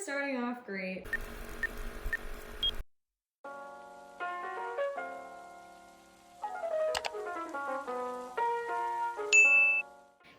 starting off great.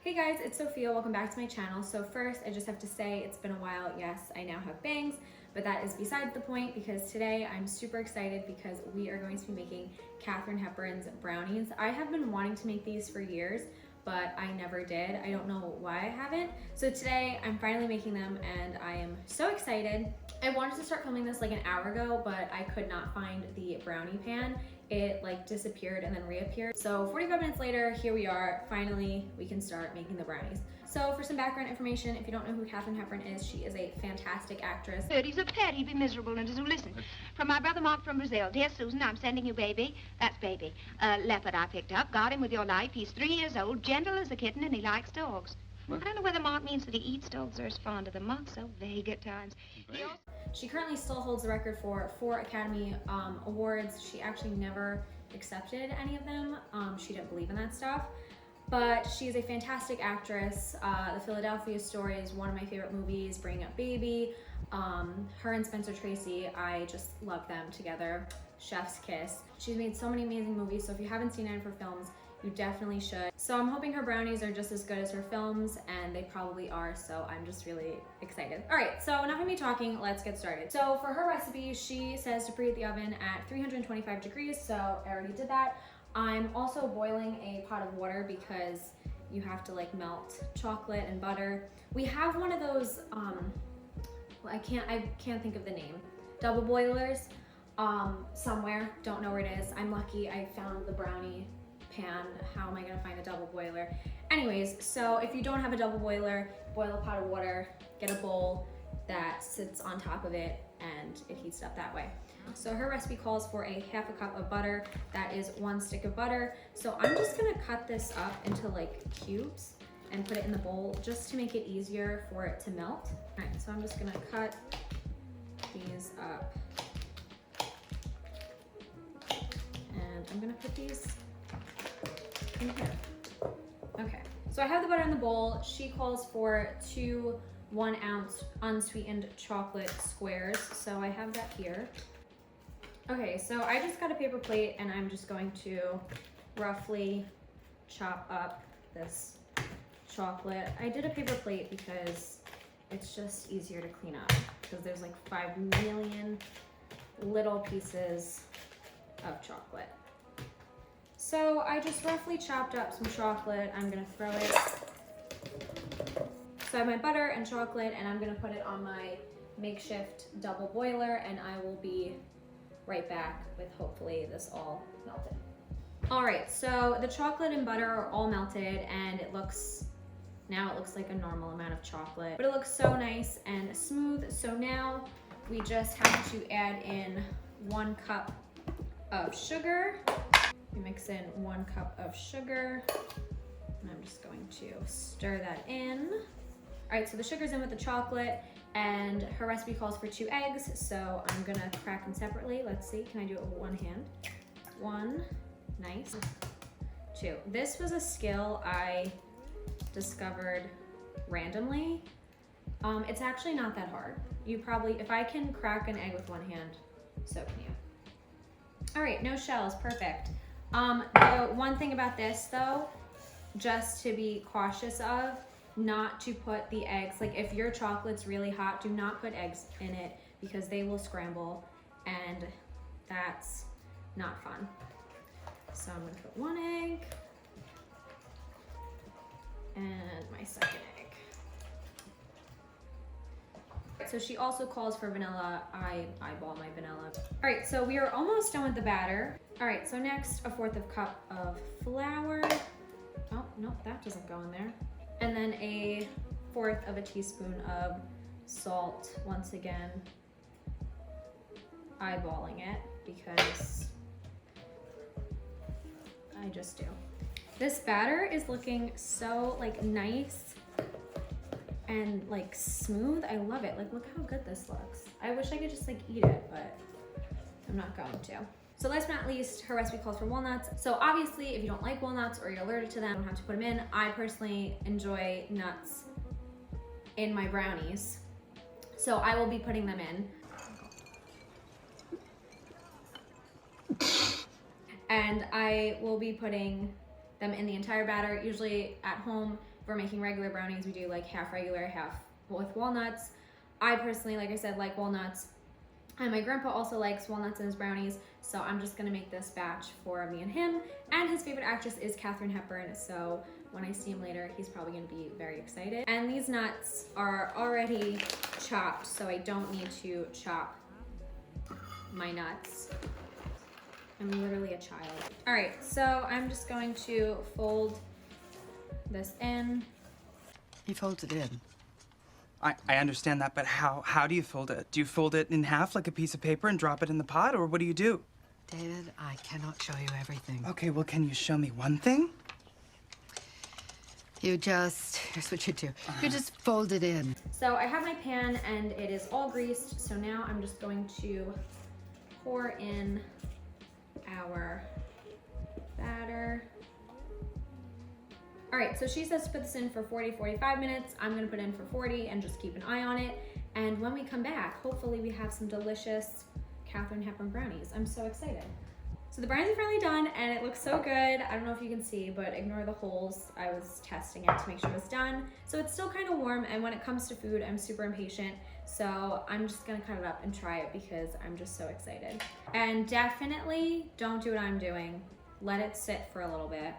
Hey guys, it's Sophia. Welcome back to my channel. So first, I just have to say it's been a while. Yes, I now have bangs, but that is besides the point because today I'm super excited because we are going to be making Katharine Hepburn's brownies. I have been wanting to make these for years, but I never did. I don't know why I haven't. So today I'm finally making them and I am so excited. I wanted to start filming this like an hour ago, but I could not find the brownie pan. It like disappeared and then reappeared. So 45 minutes later, here we are. Finally, we can start making the brownies. So for some background information, if you don't know who Katharine Hepburn is, she is a fantastic actress. He's a pet, he'd be miserable. And so listen, from my brother Mark from Brazil. Dear Susan, I'm sending you baby. That's baby. Leopard I picked up, got him with your life. He's 3 years old, gentle as a kitten, and he likes dogs. What? I don't know whether Mark means that he eats dogs or is fond of them. Mark's so vague at times. She currently still holds the record for 4 Academy Awards. She actually never accepted any of them. She didn't believe in that stuff. But she's a fantastic actress. The Philadelphia Story is one of my favorite movies. Bringing Up Baby. Her and Spencer Tracy, I just love them together. Chef's Kiss. She's made so many amazing movies, so if you haven't seen any of her films, you definitely should. So I'm hoping her brownies are just as good as her films, and they probably are, so I'm just really excited. All right, so enough of me talking, let's get started. So for her recipe, she says to preheat the oven at 325 degrees, so I already did that. I'm also boiling a pot of water because you have to like melt chocolate and butter. We have one of those, I can't think of the name, double boilers somewhere, don't know where it is. I'm lucky I found the brownie pan. How am I gonna find a double boiler? Anyways, so if you don't have a double boiler, boil a pot of water, get a bowl that sits on top of it, and it heats up that way. So her recipe calls for a ½ cup of butter. That is 1 stick of butter. So I'm just gonna cut this up into like cubes and put it in the bowl just to make it easier for it to melt. All right, so I'm just gonna cut these up. And I'm gonna put these in here. Okay, so I have the butter in the bowl. She calls for 2 1-ounce unsweetened chocolate squares, so I have that here. Okay, so I just got a paper plate and I'm just going to roughly chop up this chocolate. I did a paper plate because it's just easier to clean up because there's like 5 million little pieces of chocolate. So I just roughly chopped up some chocolate. I'm gonna throw it. So I have my butter and chocolate and I'm gonna put it on my makeshift double boiler and I will be right back with hopefully this all melted. All right, so the chocolate and butter are all melted and now it looks like a normal amount of chocolate, but it looks so nice and smooth. So now we just have to add in 1 cup of sugar. We mix in 1 cup of sugar, and I'm just going to stir that in. All right, so the sugar's in with the chocolate, and her recipe calls for 2 eggs, so I'm gonna crack them separately. Let's see, can I do it with 1 hand? 1, nice. 2. This was a skill I discovered randomly. It's actually not that hard. You probably, if I can crack an egg with 1 hand, so can you. All right, no shells, perfect. The one thing about this though, just to be cautious of, not to put the eggs, like if your chocolate's really hot, do not put eggs in it because they will scramble and that's not fun. So I'm gonna put 1 egg and my 2nd egg. So she also calls for vanilla. I eyeball my vanilla. All right, so we are almost done with the batter. All right, so next, 1/4 cup of flour. Oh, no, that doesn't go in there. And then 1/4 teaspoon of salt. Once again, eyeballing it because I just do. This batter is looking so like nice and like smooth. I love it. Like, look how good this looks. I wish I could just like eat it, but I'm not going to. So last but not least, her recipe calls for walnuts. So obviously, if you don't like walnuts or you're allergic to them, you don't have to put them in. I personally enjoy nuts in my brownies. So I will be putting them in. And I will be putting them in the entire batter. Usually at home, if we're making regular brownies, we do like half regular, half with walnuts. I personally, like I said, like walnuts. And my grandpa also likes walnuts in his brownies, so I'm just gonna make this batch for me and him. And his favorite actress is Katharine Hepburn, so when I see him later, he's probably gonna be very excited. And these nuts are already chopped, so I don't need to chop my nuts. I'm literally a child. All right, so I'm just going to fold this in. You fold it in. I understand that, but how do you fold it? Do you fold it in half like a piece of paper and drop it in the pot, or what do you do? David, I cannot show you everything. Okay, well, can you show me one thing? Here's what you do. You just fold it in. So I have my pan and it is all greased, so now I'm just going to pour in our batter. All right, so she says to put this in for 40-45 minutes. I'm gonna put in for 40 and just keep an eye on it. And when we come back, hopefully we have some delicious Katharine Hepburn brownies. I'm so excited. So the brownies are finally done and it looks so good. I don't know if you can see, but ignore the holes. I was testing it to make sure it was done. So it's still kind of warm, and when it comes to food, I'm super impatient. So I'm just gonna cut it up and try it because I'm just so excited. And definitely don't do what I'm doing. Let it sit for a little bit.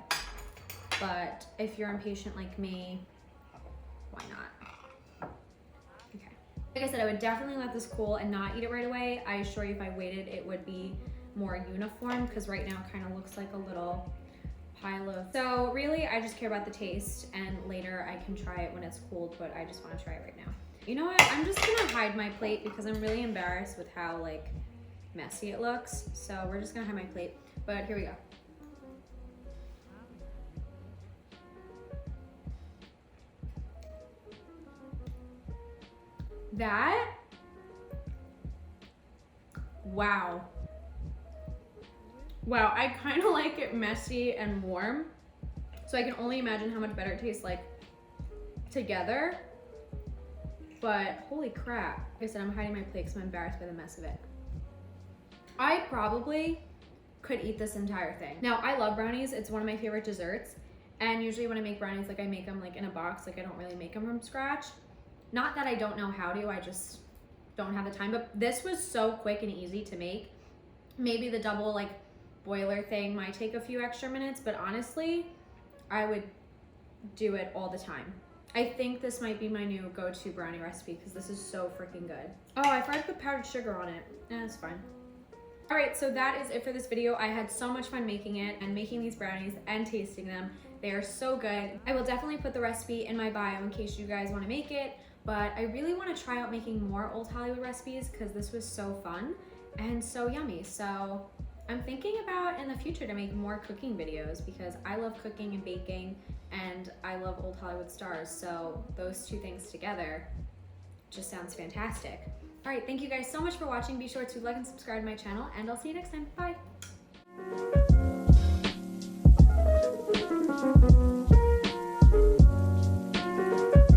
But if you're impatient like me, why not? Okay. Like I said, I would definitely let this cool and not eat it right away. I assure you if I waited, it would be more uniform, because right now it kind of looks like a little pile of... So really, I just care about the taste, and later I can try it when it's cooled, but I just want to try it right now. You know what? I'm just gonna hide my plate because I'm really embarrassed with how like messy it looks. So we're just gonna hide my plate, but here we go. That, wow. Wow, I kind of like it messy and warm. So I can only imagine how much better it tastes like together. But holy crap. Like I said, I'm hiding my plate because I'm embarrassed by the mess of it. I probably could eat this entire thing. Now, I love brownies. It's one of my favorite desserts. And usually when I make brownies, like I make them like in a box. Like I don't really make them from scratch. Not that I don't know how to, I just don't have the time. But this was so quick and easy to make. Maybe the double like boiler thing might take a few extra minutes, but honestly, I would do it all the time. I think this might be my new go-to brownie recipe because this is so freaking good. Oh, I forgot to put powdered sugar on it. It's fine. All right, so that is it for this video. I had so much fun making it and making these brownies and tasting them. They are so good. I will definitely put the recipe in my bio in case you guys want to make it, but I really want to try out making more Old Hollywood recipes because this was so fun and so yummy. So I'm thinking about in the future to make more cooking videos because I love cooking and baking and I love Old Hollywood stars. So those two things together just sounds fantastic. All right, thank you guys so much for watching. Be sure to like and subscribe to my channel and I'll see you next time. Bye.